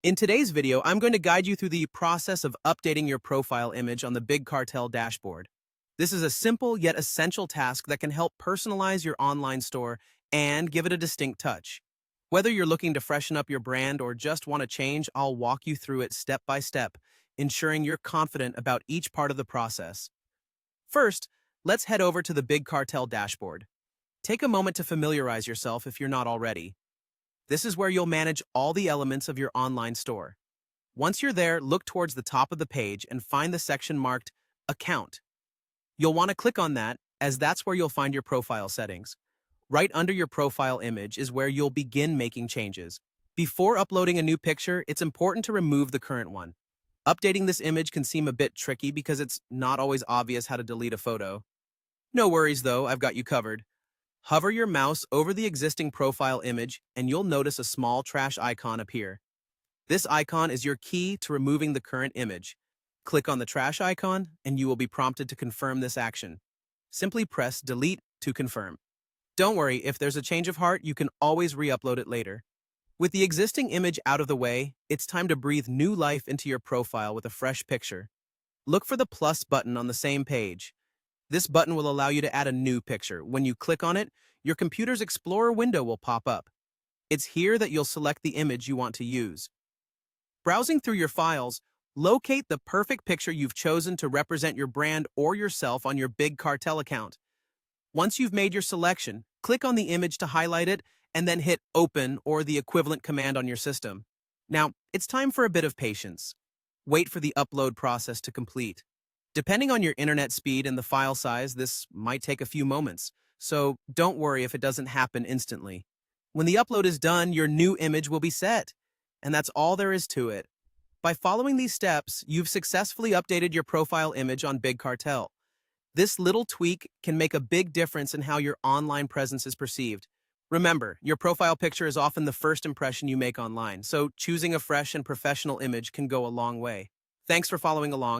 In today's video, I'm going to guide you through the process of updating your profile image on the Big Cartel dashboard. This is a simple yet essential task that can help personalize your online store and give it a distinct touch. Whether you're looking to freshen up your brand or just want to change, I'll walk you through it step by step, ensuring you're confident about each part of the process. First, let's head over to the Big Cartel dashboard. Take a moment to familiarize yourself if you're not already. This is where you'll manage all the elements of your online store. Once you're there, look towards the top of the page and find the section marked Account. You'll want to click on that, as that's where you'll find your profile settings. Right under your profile image is where you'll begin making changes. Before uploading a new picture, it's important to remove the current one. Updating this image can seem a bit tricky because it's not always obvious how to delete a photo. No worries though, I've got you covered. Hover your mouse over the existing profile image and you'll notice a small trash icon appear. This icon is your key to removing the current image. Click on the trash icon and you will be prompted to confirm this action. Simply press Delete to confirm. Don't worry, if there's a change of heart, you can always re-upload it later. With the existing image out of the way, it's time to breathe new life into your profile with a fresh picture. Look for the plus button on the same page. This button will allow you to add a new picture. When you click on it, your computer's Explorer window will pop up. It's here that you'll select the image you want to use. Browsing through your files, locate the perfect picture you've chosen to represent your brand or yourself on your Big Cartel account. Once you've made your selection, click on the image to highlight it and then hit Open or the equivalent command on your system. Now, it's time for a bit of patience. Wait for the upload process to complete. Depending on your internet speed and the file size, this might take a few moments, so don't worry if it doesn't happen instantly. When the upload is done, your new image will be set, and that's all there is to it. By following these steps, you've successfully updated your profile image on Big Cartel. This little tweak can make a big difference in how your online presence is perceived. Remember, your profile picture is often the first impression you make online, so choosing a fresh and professional image can go a long way. Thanks for following along.